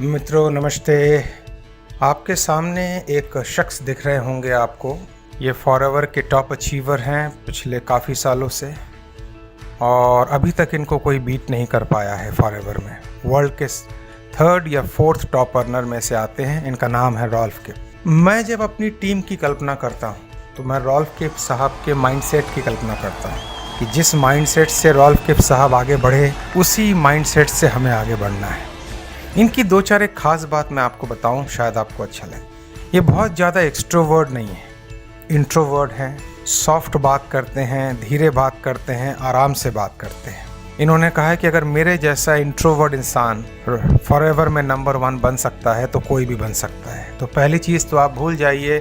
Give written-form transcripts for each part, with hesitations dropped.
मित्रों नमस्ते। आपके सामने एक शख्स दिख रहे होंगे आपको। ये फॉरएवर के टॉप अचीवर हैं पिछले काफ़ी सालों से, और अभी तक इनको कोई बीट नहीं कर पाया है फॉरएवर में। वर्ल्ड के 3rd या 4th टॉप अर्नर में से आते हैं। इनका नाम है रॉल्फ किप। मैं जब अपनी टीम की कल्पना करता हूँ तो मैं रॉल्फ किप साहब के माइंडसेट की कल्पना करता हूँ कि जिस माइंडसेट से रॉल्फ किप साहब आगे बढ़े, उसी माइंडसेट से हमें आगे बढ़ना है। इनकी 2-4 एक ख़ास बात मैं आपको बताऊं, शायद आपको अच्छा लगे। ये बहुत ज़्यादा एक्सट्रोवर्ड नहीं है, इंट्रोवर्ड हैं। सॉफ्ट बात करते हैं, धीरे बात करते हैं, आराम से बात करते हैं। इन्होंने कहा है कि अगर मेरे जैसा इंट्रोवर्ड इंसान फॉरएवर में नंबर 1 बन सकता है तो कोई भी बन सकता है। तो पहली चीज़ तो आप भूल जाइए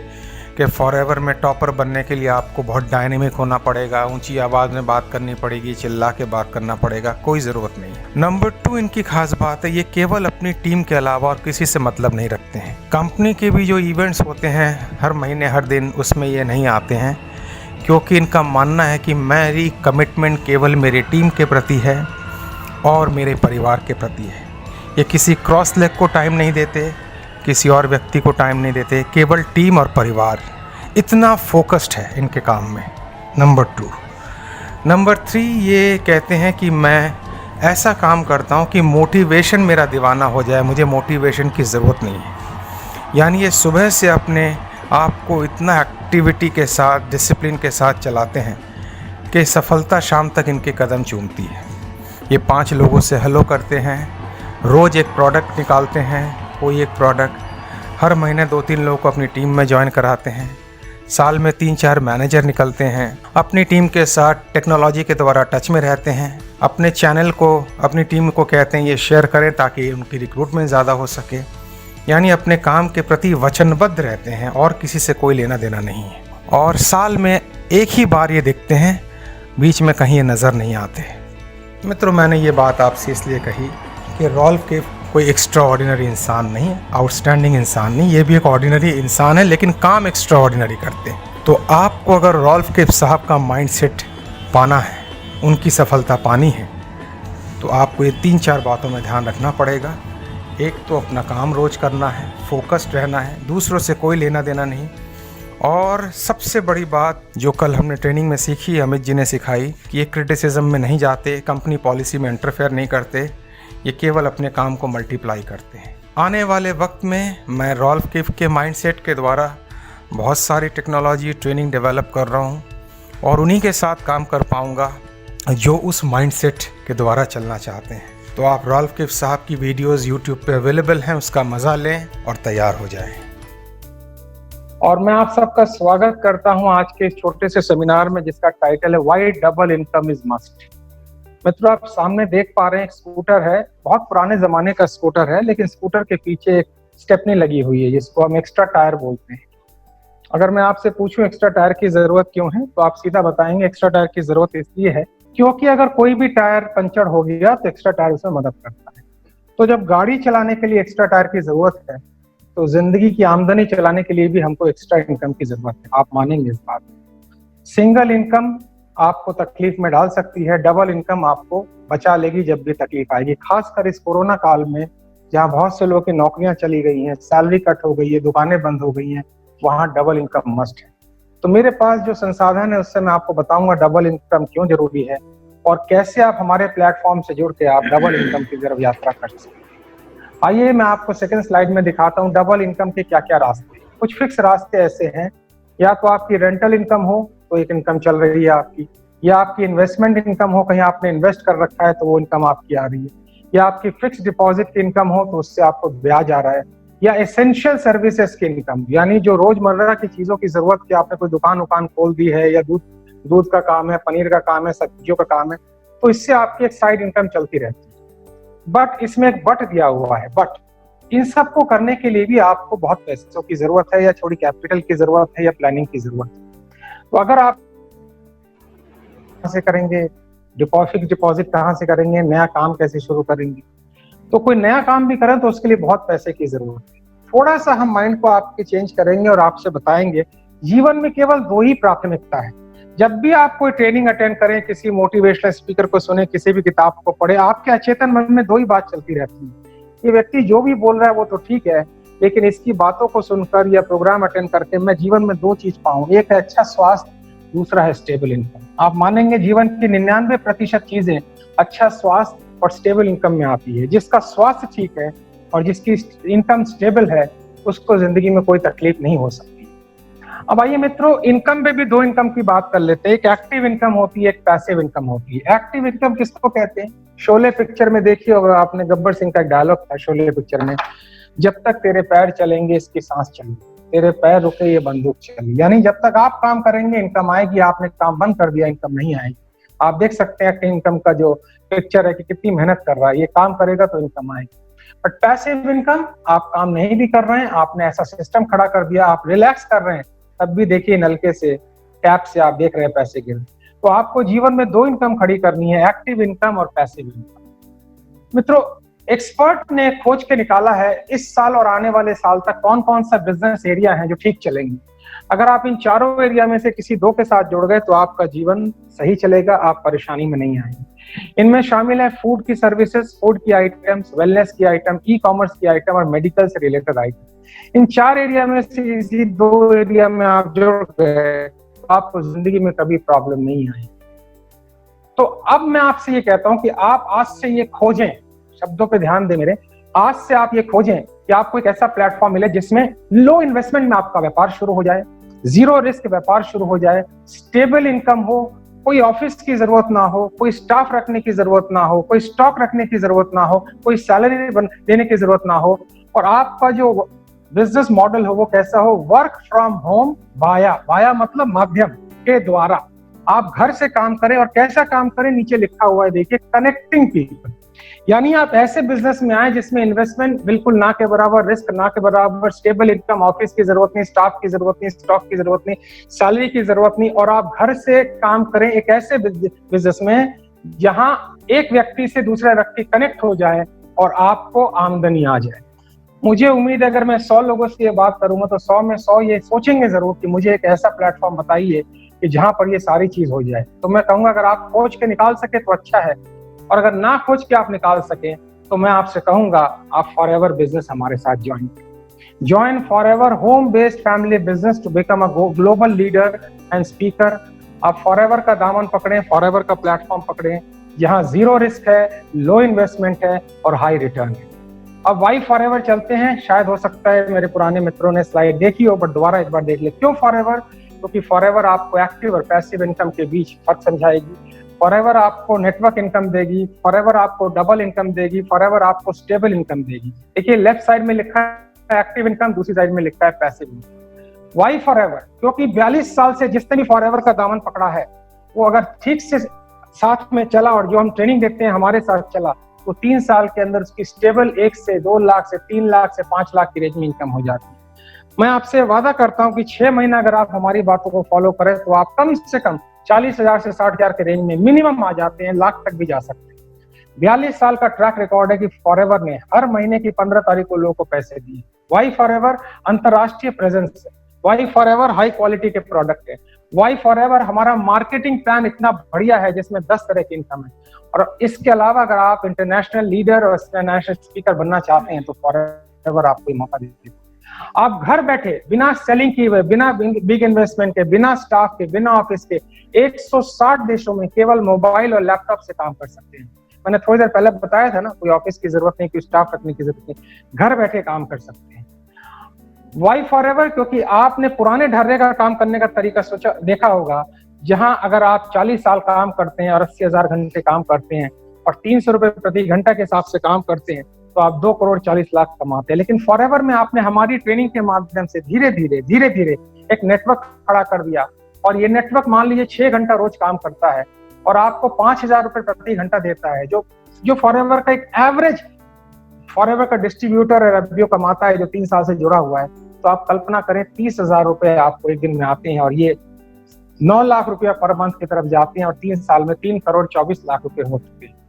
कि फॉरएवर में टॉपर बनने के लिए आपको बहुत डायनेमिक होना पड़ेगा, ऊंची आवाज़ में बात करनी पड़ेगी, चिल्ला के बात करना पड़ेगा। कोई ज़रूरत नहीं है। नंबर 2 इनकी खास बात है, ये केवल अपनी टीम के अलावा और किसी से मतलब नहीं रखते हैं। कंपनी के भी जो इवेंट्स होते हैं हर महीने हर दिन, उसमें ये नहीं आते हैं, क्योंकि इनका मानना है कि मेरी कमिटमेंट केवल मेरी टीम के प्रति है और मेरे परिवार के प्रति है। ये किसी क्रॉस लेग को टाइम नहीं देते, किसी और व्यक्ति को टाइम नहीं देते, केवल टीम और परिवार। इतना फोकस्ड है इनके काम में। नंबर 2। नंबर 3 ये कहते हैं कि मैं ऐसा काम करता हूँ कि मोटिवेशन मेरा दीवाना हो जाए, मुझे मोटिवेशन की ज़रूरत नहीं है। यानी ये सुबह से अपने आप को इतना एक्टिविटी के साथ, डिसिप्लिन के साथ चलाते हैं कि सफलता शाम तक इनके कदम चूमती है। ये 5 लोगों से हेलो करते हैं, रोज़ एक प्रोडक्ट निकालते हैं, कोई एक प्रोडक्ट। हर महीने 2-3 लोगों को अपनी टीम में ज्वाइन कराते हैं। साल में 3-4 मैनेजर निकलते हैं। अपनी टीम के साथ टेक्नोलॉजी के द्वारा टच में रहते हैं। अपने चैनल को, अपनी टीम को कहते हैं ये शेयर करें ताकि उनकी रिक्रूटमेंट ज़्यादा हो सके। यानी अपने काम के प्रति वचनबद्ध रहते हैं और किसी से कोई लेना देना नहीं है। और साल में एक ही बार ये दिखते हैं, बीच में कहीं ये नज़र नहीं आते। मित्रों, मैंने ये बात आपसे इसलिए कही कि रॉल्फ किप कोई एक्स्ट्रा ऑर्डिनरी इंसान नहीं, आउटस्टैंडिंग इंसान नहीं। ये भी एक ऑर्डिनरी इंसान है, लेकिन काम एक्स्ट्रा ऑर्डिनरी करते हैं। तो आपको अगर रॉल्फ किप साहब का माइंडसेट पाना है, उनकी सफलता पानी है, तो आपको ये 3-4 बातों में ध्यान रखना पड़ेगा। एक तो अपना काम रोज़ करना है, फोकस्ड रहना है, दूसरों से कोई लेना देना नहीं। और सबसे बड़ी बात जो कल हमने ट्रेनिंग में सीखी, अमित जी ने सिखाई, कि ये क्रिटिसिज्म में नहीं जाते, कंपनी पॉलिसी में इंटरफेयर नहीं करते, ये केवल अपने काम को मल्टीप्लाई करते हैं। आने वाले वक्त में मैं रॉल्फ किप के माइंडसेट के द्वारा बहुत सारी टेक्नोलॉजी ट्रेनिंग डेवलप कर रहा हूँ और उन्हीं के साथ काम कर पाऊँगा जो उस माइंडसेट के द्वारा चलना चाहते हैं। तो आप रॉल्फ किप साहब की वीडियोज़ यूट्यूब पे अवेलेबल हैं, उसका मज़ा लें और तैयार हो जाएं। और मैं आप सबका स्वागत करता हूं आज के इस छोटे से सेमिनार में, जिसका टाइटल है why double income is must. मित्रों, आप सामने देख पा रहे हैं एक स्कूटर है, बहुत पुराने जमाने का स्कूटर है, लेकिन स्कूटर के पीछे एक स्टेपनी लगी हुई है जिसको हम एक्स्ट्रा टायर बोलते हैं। अगर मैं आपसे पूछूं एक्स्ट्रा टायर की जरूरत क्यों है, तो आप सीधा बताएंगे एक्स्ट्रा टायर की जरूरत इसलिए है क्योंकि अगर कोई भी टायर पंचर हो गया तो एक्स्ट्रा टायर उसमें मदद करता है। तो जब गाड़ी चलाने के लिए एक्स्ट्रा टायर की जरूरत है, तो जिंदगी की आमदनी चलाने के लिए भी हमको एक्स्ट्रा इनकम की जरूरत है। आप मानेंगे इस बात को। सिंगल इनकम आपको तकलीफ में डाल सकती है, डबल इनकम आपको बचा लेगी जब भी तकलीफ आएगी। खासकर इस कोरोना काल में, जहाँ बहुत से लोगों की नौकरियां चली गई हैं, सैलरी कट हो गई है, दुकानें बंद हो गई हैं, वहां डबल इनकम मस्ट है। तो मेरे पास जो संसाधन है उससे मैं आपको बताऊंगा डबल इनकम क्यों जरूरी है और कैसे आप हमारे प्लेटफॉर्म से जुड़ के आप डबल इनकम की तरफ यात्रा कर सकते हैं। आइए मैं आपको सेकंड स्लाइड में दिखाता हूँ डबल इनकम के क्या क्या रास्ते। कुछ फिक्स रास्ते ऐसे हैं, या तो आपकी रेंटल इनकम हो तो एक इनकम चल रही है आपकी, या आपकी इन्वेस्टमेंट इनकम हो, कहीं आपने इन्वेस्ट कर रखा है तो वो इनकम आपकी आ रही है, या आपकी फिक्स डिपॉजिट की इनकम हो तो उससे आपको ब्याज आ रहा है, या एसेंशियल सर्विसेज की इनकम, यानी जो रोजमर्रा की चीजों की जरूरत की आपने कोई दुकान खोल दी है, या दूध का काम है, पनीर का काम है, सब्जियों का काम है, तो इससे आपकी एक साइड इनकम चलती रहती है। बट इसमें एक बट दिया हुआ है, बट इन सब को करने के लिए भी आपको बहुत पैसों की जरूरत है, या थोड़ी कैपिटल की जरूरत है, या प्लानिंग की जरूरत है। तो अगर आप कहाँ से करेंगे, डिपॉजिट कहाँ से करेंगे, नया काम कैसे शुरू करेंगे, तो कोई नया काम भी करें तो उसके लिए बहुत पैसे की जरूरत है। थोड़ा सा हम माइंड को आपके चेंज करेंगे और आपसे बताएंगे जीवन में केवल 2 ही प्राथमिकता है। जब भी आप कोई ट्रेनिंग अटेंड करें, किसी मोटिवेशनल स्पीकर को सुने, किसी भी किताब को पढ़े, आपके अचेतन मन में 2 ही बात चलती रहती है। ये व्यक्ति जो भी बोल रहा है वो तो ठीक है, लेकिन इसकी बातों को सुनकर या प्रोग्राम अटेंड करके मैं जीवन में 2 चीज पाऊं, एक है अच्छा स्वास्थ्य, दूसरा है स्टेबल इनकम। आप मानेंगे जीवन की 99% चीजें अच्छा स्वास्थ्य और स्टेबल इनकम में आती है। जिसका स्वास्थ्य ठीक है और जिसकी इनकम स्टेबल है, उसको जिंदगी में कोई तकलीफ नहीं हो सकती। अब आइए मित्रों, इनकम पे भी 2 इनकम की बात कर लेते हैं। एक एक्टिव इनकम होती है, एक पैसिव इनकम होती है। एक्टिव इनकम किसको कहते हैं? शोले पिक्चर में देखिए होगा आपने, गब्बर सिंह का डायलॉग था शोले पिक्चर में, जब तक तेरे पैर चलेंगे इसकी सांस चलेगी, तेरे पैर रुके ये बंदूक चलेगी। यानी जब तक आप काम करेंगे इनकम आएगी, आपने काम बंद कर दिया इनकम नहीं आएगी। आप देख सकते हैं कि इनकम का जो पिक्चर है कि कितनी मेहनत कर रहा है, ये काम करेगा तो इनकम आएगी। बट पैसिव इनकम, आप काम नहीं भी कर रहे हैं, आपने ऐसा सिस्टम खड़ा कर दिया, आप रिलैक्स कर रहे हैं, तब भी देखिए नलके से, टैप से आप देख रहे हैं पैसे गिर। तो आपको जीवन में 2 इनकम खड़ी करनी है, एक्टिव इनकम और पैसिव इनकम। मित्रों, एक्सपर्ट ने खोज के निकाला है इस साल और आने वाले साल तक कौन कौन सा बिजनेस एरिया है जो ठीक चलेंगे। अगर आप इन चारों एरिया में से किसी 2 के साथ जुड़ गए तो आपका जीवन सही चलेगा, आप परेशानी में नहीं आएंगे। इनमें शामिल है फूड की सर्विसेज, फूड की आइटम्स, वेलनेस की आइटम, ई कॉमर्स की आइटम और मेडिकल से रिलेटेड आइटम। इन 4 एरिया में से किसी 2 एरिया में आप जुड़ गए तो आपको जिंदगी में कभी प्रॉब्लम नहीं आएगी। तो अब मैं आपसे ये कहता हूं कि आप आज से ये खोजें, शब्दों पे ध्यान दें मेरे, आज से आप ये खोजें कि आपको एक ऐसा प्लेटफॉर्म मिले जिसमें लो इन्वेस्टमेंट में आपका व्यापार शुरू हो जाए, 0 रिस्क व्यापार शुरू हो जाए, स्टेबल इनकम हो, कोई ऑफिस की जरूरत ना हो, कोई स्टाफ रखने की जरूरत ना हो, कोई स्टॉक रखने की जरूरत ना हो, कोई सैलरी देने की जरूरत ना हो, और आपका जो बिजनेस मॉडल हो वो कैसा हो? वर्क फ्रॉम होम वाया मतलब माध्यम के द्वारा आप घर से काम करें। और कैसा काम करें? नीचे लिखा हुआ है देखिए, कनेक्टिंग पीपल। यानी आप ऐसे बिजनेस में आए जिसमें इन्वेस्टमेंट बिल्कुल ना के बराबर, रिस्क ना के बराबर, स्टेबल इनकम, ऑफिस की जरूरत नहीं, स्टाफ की जरूरत नहीं, स्टॉक की जरूरत नहीं, सैलरी की जरूरत नहीं, और आप घर से काम करें एक ऐसे बिजनेस में जहां एक व्यक्ति से दूसरा व्यक्ति कनेक्ट हो जाए और आपको आमदनी आ जाए। मुझे उम्मीद है अगर मैं 100 लोगों से ये बात करूंगा तो 100 में 100 ये सोचेंगे जरूर कि मुझे एक ऐसा प्लेटफॉर्म बताइए कि जहां पर ये सारी चीज हो जाए। तो मैं कहूंगा अगर आप खोज के निकाल सके तो अच्छा है, और अगर ना खोज के आप निकाल सके तो मैं आपसे कहूंगा आप फॉरएवर बिजनेस हमारे साथ join forever home based family business to become a global leader and speaker. आप फॉरएवर का दामन पकड़ें, फॉरएवर का प्लेटफॉर्म पकड़ें जहां 0 रिस्क है, लो इन्वेस्टमेंट है और हाई रिटर्न है। अब वाई फॉरएवर चलते हैं। शायद हो सकता है मेरे पुराने मित्रों ने स्लाइड देखी हो, बट दोबारा एक बार देख ले। क्यों फॉरएवर? क्योंकि फॉरएवर आपको एक्टिव और पैसिव इनकम के बीच फर्क समझाएगी, फॉरएवर आपको नेटवर्क इनकम देगी, फॉरएवर आपको डबल इनकम देगी, फॉरएवर आपको स्टेबल इनकम देगी। देखिए लेफ्ट साइड में लिखा है एक्टिव इनकम, दूसरी साइड में लिखा है पैसिव इनकम। Y forever? क्योंकि 42 साल से जिसने भी फॉरएवर का दामन पकड़ा है वो अगर ठीक से साथ में चला और जो हम ट्रेनिंग देते हैं हमारे साथ चला तो 3 साल के अंदर उसकी स्टेबल 1 से 2 लाख से 3 लाख से 5 लाख की रेंज में इनकम हो जाती है। मैं आपसे वादा करता हूं कि 6 महीना अगर आप हमारी बातों को फॉलो करें तो आप कम से कम 40,000 से 60,000 के रेंज में मिनिमम आ जाते हैं, लाख तक भी जा सकते हैं। 42 साल का ट्रैक रिकॉर्ड है कि फॉरएवर ने हर महीने की 15 तारीख को लोगों को पैसे दिए। वाई फॉरएवर अंतरराष्ट्रीय प्रेजेंस है, वाई फॉरएवर हाई क्वालिटी के प्रोडक्ट है, वाई फॉरएवर हमारा मार्केटिंग प्लान इतना बढ़िया है जिसमें 10 तरह की इनकम है। और इसके अलावा अगर आप इंटरनेशनल लीडर और इंटरनेशनल स्पीकर बनना चाहते हैं तो फॉरएवर आपको मौका देती है। आप घर बैठे बिना सेलिंग किए हुए, बिना बिग इन्वेस्टमेंट के, बिना स्टाफ के, बिना ऑफिस के 160 देशों में केवल मोबाइल और लैपटॉप से काम कर सकते हैं। मैंने थोड़ी देर पहले बताया था ना, कोई ऑफिस की जरूरत नहीं, कोई स्टाफ रखने की जरूरत नहीं, घर बैठे काम कर सकते हैं। Why forever? क्योंकि आपने पुराने ढर्रे का काम करने का तरीका सोचा देखा होगा, जहां अगर आप 40 साल काम करते हैं और 80,000 घंटे काम करते हैं और 300 रुपए प्रति घंटा के हिसाब से काम करते हैं तो आप 2 करोड़ 40 लाख कमाते हैं। लेकिन फॉरएवर में आपने हमारी ट्रेनिंग के माध्यम से धीरे धीरे एक नेटवर्क खड़ा कर दिया, और ये नेटवर्क मान लीजिए 6 घंटा रोज काम करता है और आपको 5,000 रुपए प्रति घंटा देता है, जो फॉरएवर का एक एवरेज फॉरएवर का डिस्ट्रीब्यूटर रेवेन्यू कमाता है जो 3 साल से जुड़ा हुआ है। तो आप कल्पना करें 30,000 रुपए आपको एक दिन में आते हैं और ये 9 लाख रुपया पर मंथ की तरफ जाते हैं और 3 साल में 3 करोड़ 24 लाख रुपए हो चुके हैं।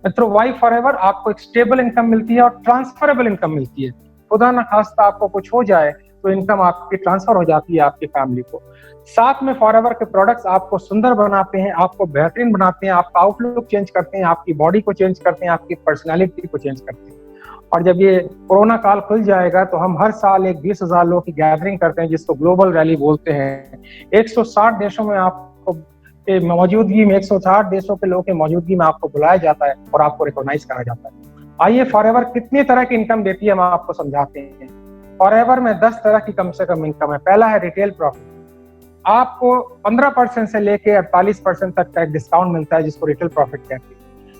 मित्रों, वाई फॉरएवर आपको एक स्टेबल इनकम मिलती है और ट्रांसफरेबल इनकम मिलती है। खुदा ना खास्ता आपको कुछ हो जाए तो इनकम आपकी ट्रांसफर हो जाती है आपकी फैमिली को। साथ में फॉरएवर के प्रोडक्ट्स आपको सुंदर बनाते हैं, आपको बेहतरीन बनाते हैं, आपका आउटलुक चेंज करते हैं, आपकी बॉडी को चेंज करते हैं, आपकी पर्सनालिटी को चेंज करते हैं। और जब ये कोरोना काल खुल जाएगा तो हम हर साल एक 20,000 लोगों की गैदरिंग करते हैं, जिसको ग्लोबल रैली बोलते हैं। 160 देशों में आपको के मौजूदगी में 160 देशों के लोगों की मौजूदगी में आपको बुलाया जाता है और आपको रिकॉग्नाइज करा जाता है। आइए फॉरएवर कितनी तरह की इनकम देती है हम आपको समझाते हैं। फॉरएवर में 10 तरह की कम से कम इनकम है। पहला है रिटेल प्रॉफिट। आपको 15% से लेके 48% तक का एक डिस्काउंट मिलता है, जिसको रिटेल प्रॉफिट कहते हैं।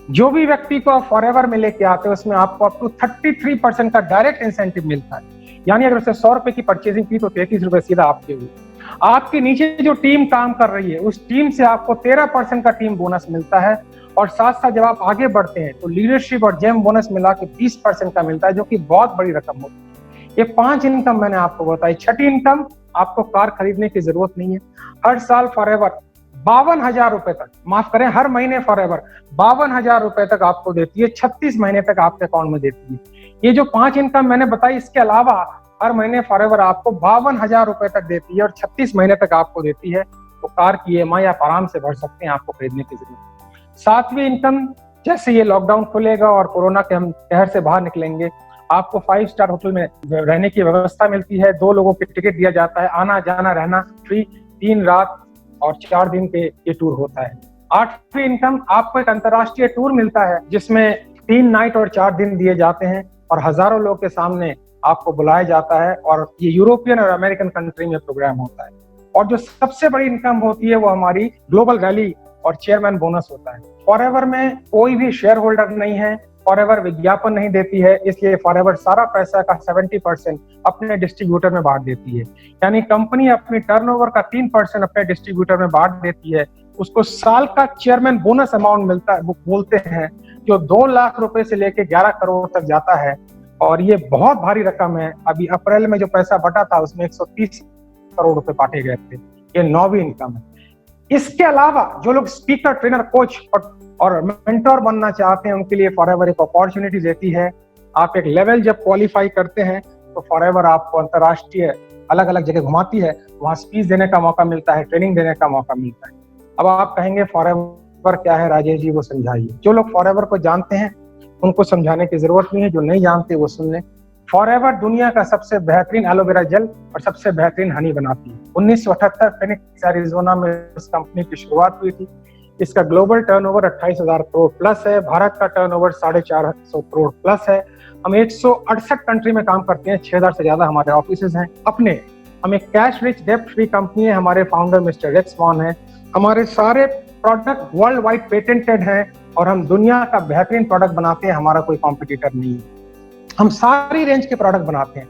जो भी व्यक्ति को आप फॉरएवर में लेके आते हैं उसमें आपको अप टू 33% का डायरेक्ट इंसेंटिव मिलता है। यानी अगर उसने 100 रुपए की परचेजिंग की तो 33 रुपए सीधा आपके हुए। आपके नीचे जो टीम काम कर रही है उस टीम से आपको 13% का टीम बोनस मिलता है। और साथ साथ जब आप आगे बढ़ते हैं तो लीडरशिप और जेम बोनस मिला के 20% का मिलता है, जो कि बहुत बड़ी रकम होती है। ये 5 इनकम मैंने आपको बताई। छठी इनकम, आपको कार खरीदने की जरूरत नहीं है। हर साल फॉरएवर 52,000 रुपए तक, माफ करें हर महीने फॉरएवर 52,000 रुपए तक आपको देती है। 36 महीने तक आपके अकाउंट में देती है। ये जो 5 इनकम मैंने बताई, इसके अलावा हर महीने फॉरएवर आपको 52,000 रुपए तक देती है और 36 महीने तक आपको देती है। तो कार की EMI आप आराम से भर सकते हैं, आपको खरीदने की जरूरत नहीं। 7वीं इनकम, जैसे ये लॉकडाउन खुलेगा और कोरोना के हम कहर से बाहर निकलेंगे, आपको 5 स्टार होटल में रहने की व्यवस्था मिलती है। 2 लोगों के टिकट दिया जाता है, आना जाना रहना फ्री, 3 रात और 4 दिन के ये टूर होता है। 8वीं इनकम, आपको एक अंतर्राष्ट्रीय टूर मिलता है जिसमें 3 नाइट और 4 दिन दिए जाते हैं और हजारों लोग के सामने आपको बुलाया जाता है और ये यूरोपियन और अमेरिकन कंट्री में प्रोग्राम होता है। और जो सबसे बड़ी इनकम होती है वो हमारी ग्लोबल रैली और चेयरमैन बोनस होता है। फॉरएवर में कोई भी शेयर होल्डर नहीं है, फॉरएवर विज्ञापन नहीं देती है, इसलिए फॉरएवर सारा पैसा का 70% अपने डिस्ट्रीब्यूटर में बांट देती है। यानी कंपनी अपनी टर्नओवर का 3% अपने डिस्ट्रीब्यूटर में बांट देती है। उसको साल का चेयरमैन बोनस अमाउंट मिलता है, वो बोलते हैं, जो 2 लाख रुपए से लेके 11 करोड़ तक जाता है। और ये बहुत भारी रकम है। अभी अप्रैल में जो पैसा बटा था उसमें 130 करोड़ रुपए बांटे गए थे। ये 9वीं इनकम है। इसके अलावा जो लोग स्पीकर, ट्रेनर, कोच और मेंटोर बनना चाहते हैं उनके लिए फॉरएवर एक अपॉर्चुनिटी देती है। आप एक लेवल जब क्वालिफाई करते हैं तो फॉरएवर आपको अंतर्राष्ट्रीय अलग अलग जगह घुमाती है, वहां स्पीच देने का मौका मिलता है, ट्रेनिंग देने का मौका मिलता है। अब आप कहेंगे फॉरएवर क्या है राजेश जी, वो समझाइए। जो लोग फॉरएवर को जानते हैं उनको समझाने की जरूरत नहीं है, जो नहीं जानते वो सुन लें। फॉरएवर दुनिया का सबसे बेहतरीन एलोवेरा जेल और सबसे बेहतरीन हनी बनाती है। 1978 फिनिक्स एरिजोना में इस कंपनी की शुरुआत हुई थी। इसका ग्लोबल टर्नओवर 28,000 करोड़ प्लस है। भारत का टर्नओवर 450 करोड़ प्लस है। हम 168 कंट्री में काम करते हैं, 6,000 से ज्यादा हमारे ऑफिसेज हैं अपने। हम एक कैश रिच डेप्ट फ्री कंपनी है। हमारे फाउंडर मिस्टर रेक्स वॉन है। हमारे सारे प्रोडक्ट वर्ल्ड वाइड पेटेंटेड हैं और हम दुनिया का बेहतरीन प्रोडक्ट बनाते हैं। हमारा कोई कॉम्पिटिटर नहीं है। हम सारी रेंज के प्रोडक्ट बनाते हैं।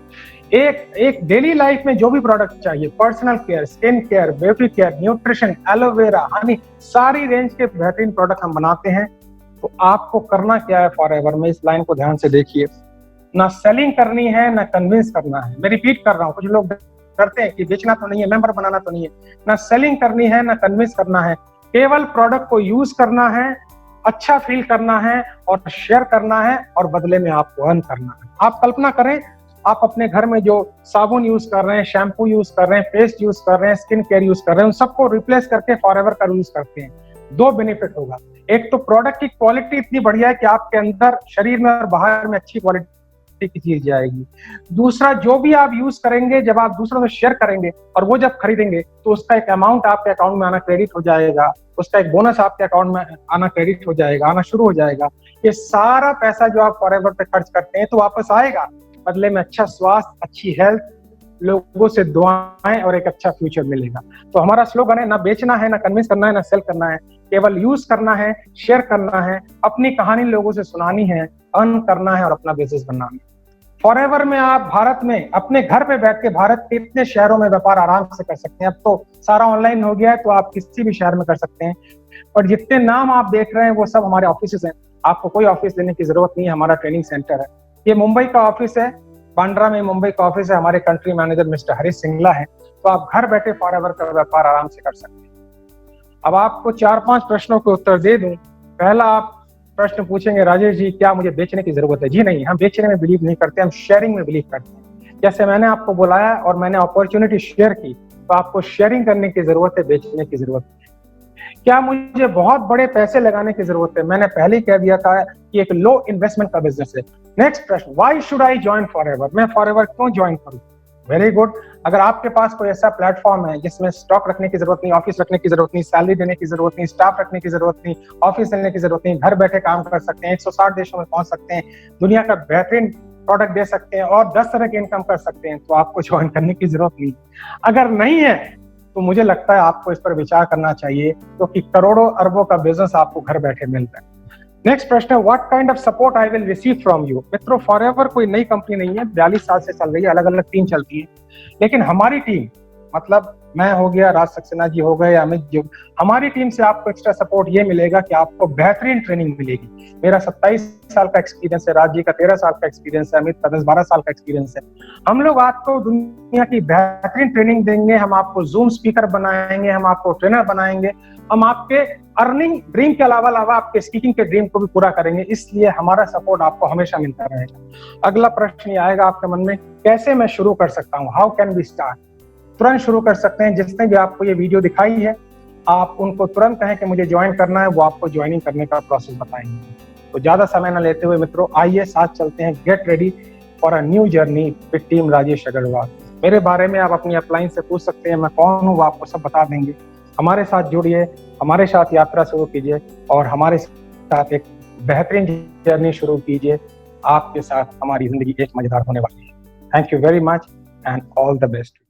एक डेली लाइफ में जो भी प्रोडक्ट चाहिए, personal care, skin care, beauty care, nutrition, aloe vera, Honey, सारी रेंज के बेहतरीन प्रोडक्ट हम बनाते हैं। तो आपको करना क्या है फॉरएवर में, इस लाइन को ध्यान से देखिए। ना सेलिंग करनी है, ना कन्विंस करना है। मैं रिपीट कर रहा हूँ, कुछ लोग डरते हैं कि बेचना तो नहीं है, मेंबर बनाना तो नहीं है। ना सेलिंग करनी है, ना कन्विंस करना है। केवल प्रोडक्ट को यूज करना है, अच्छा फील करना है और शेयर करना है और बदले में आपको अर्न करना है। आप कल्पना करें, आप अपने घर में जो साबुन यूज कर रहे हैं, शैम्पू यूज कर रहे हैं, पेस्ट यूज कर रहे हैं, स्किन केयर यूज कर रहे हैं, उन सबको रिप्लेस करके फॉरएवर का यूज करते हैं। 2 बेनिफिट होगा। एक तो प्रोडक्ट की क्वालिटी इतनी बढ़िया है कि आपके अंदर, शरीर में और बाहर में अच्छी क्वालिटी की चीज जाएगी। दूसरा, जो भी आप यूज करेंगे, जब आप दूसरों से शेयर करेंगे और वो जब खरीदेंगे तो उसका एक अमाउंट आपके अकाउंट में आना क्रेडिट हो जाएगा, उसका एक बोनस आपके अकाउंट में आना क्रेडिट हो जाएगा, आना शुरू हो जाएगा। ये सारा पैसा जो आप फॉरएवर पे खर्च करते हैं तो वापस आएगा, बदले में अच्छा स्वास्थ्य, अच्छी हेल्थ, लोगों से दुआएं और एक अच्छा फ्यूचर मिलेगा। तो हमारा स्लोगन है, ना बेचना है, ना कन्विंस करना है, ना सेल करना है, केवल यूज करना है, शेयर करना है, अपनी कहानी लोगों से सुनानी है, अर्न करना है और अपना बिजनेस बनाना है। फॉरएवर में आप भारत में अपने घर पे बैठ के भारत के इतने शहरों में व्यापार आराम से कर सकते हैं। अब तो सारा ऑनलाइन हो गया है, तो आप किसी भी शहर में कर सकते हैं। पर जितने नाम आप देख रहे हैं वो सब हमारे ऑफिस हैं। आपको कोई ऑफिस लेने की जरूरत नहीं है, हमारा ट्रेनिंग सेंटर है। ये मुंबई का ऑफिस है, बांद्रा में मुंबई का ऑफिस है। हमारे country manager mister Harish Singla है। तो आप घर बैठे फॉरएवर का व्यापार आराम से कर सकते हैं। अब आपको 4-5 प्रश्नों के उत्तर दे दूं। पहला, आप प्रश्न पूछेंगे, राजेश जी क्या मुझे बेचने की जरूरत है? जी नहीं, हम बेचने में बिलीव नहीं करते, हम शेयरिंग में बिलीव करते हैं। जैसे मैंने आपको बुलाया और मैंने अपॉर्चुनिटी शेयर की, तो आपको शेयरिंग करने की जरूरत है, बेचने की जरूरत है। क्या मुझे बहुत बड़े पैसे लगाने की जरूरत है? मैंने पहले ही कह दिया था कि एक लो इन्वेस्टमेंट का बिजनेस है। नेक्स्ट प्रश्न, why should I join forever? मैं फॉरएवर क्यों ज्वाइन करूं? Very good. अगर आपके पास कोई ऐसा प्लेटफॉर्म है जिसमें स्टॉक रखने की जरूरत नहीं, ऑफिस रखने की जरूरत नहीं, सैलरी देने की जरूरत नहीं, स्टाफ रखने की जरूरत नहीं, ऑफिस देने की जरूरत नहीं, घर बैठे काम कर सकते हैं, 160 देशों में पहुंच सकते हैं, दुनिया का बेहतरीन प्रोडक्ट दे सकते हैं और 10 तरह की इनकम कर सकते हैं, तो आपको ज्वाइन करने की जरूरत नहीं। अगर नहीं है तो मुझे लगता है आपको इस पर विचार करना चाहिए, क्योंकि करोड़ों अरबों का बिजनेस आपको घर बैठे मिलता है। नेक्स्ट प्रश्न है, what kind of support I will receive from you? मित्रों, फॉरएवर कोई नई कंपनी नहीं है, 42 साल से चल रही है, अलग अलग टीम चलती है, लेकिन हमारी टीम, मतलब मैं हो गया, राज सक्सेना जी हो गए, अमित जी, हमारी टीम से आपको एक्स्ट्रा सपोर्ट ये मिलेगा कि आपको बेहतरीन ट्रेनिंग मिलेगी। मेरा 27 साल का एक्सपीरियंस है, राज जी का 13 साल का एक्सपीरियंस है, अमित का 10-12 साल का एक्सपीरियंस है। हम लोग आपको दुनिया की बेहतरीन ट्रेनिंग देंगे, हम आपको जूम स्पीकर बनाएंगे, हम आपको ट्रेनर बनाएंगे, हम आपके अर्निंग ड्रीम के अलावा आपके स्पीकिंग के ड्रीम को भी पूरा करेंगे, इसलिए हमारा सपोर्ट आपको हमेशा मिलता रहेगा। अगला प्रश्न ये आएगा आपके मन में, कैसे मैं शुरू कर सकता हूँ? How can we start? तुरंत शुरू कर सकते हैं। जिसने भी आपको ये वीडियो दिखाई है, आप उनको तुरंत कहें कि मुझे ज्वाइन करना है, वो आपको ज्वाइनिंग करने का प्रोसेस बताएंगे। तो ज्यादा समय न लेते हुए मित्रों, आइए साथ चलते हैं, get ready for a new journey with team Rajesh Agarwal. मेरे बारे में आप अपनी अपलाइन से पूछ सकते हैं, मैं कौन हूँ वो आपको सब बता देंगे। हमारे साथ जुड़िए, हमारे साथ यात्रा शुरू कीजिए और हमारे साथ एक बेहतरीन जर्नी शुरू कीजिए। आपके साथ हमारी जिंदगी एक मजेदार होने वाली है। Thank you very much and all the best.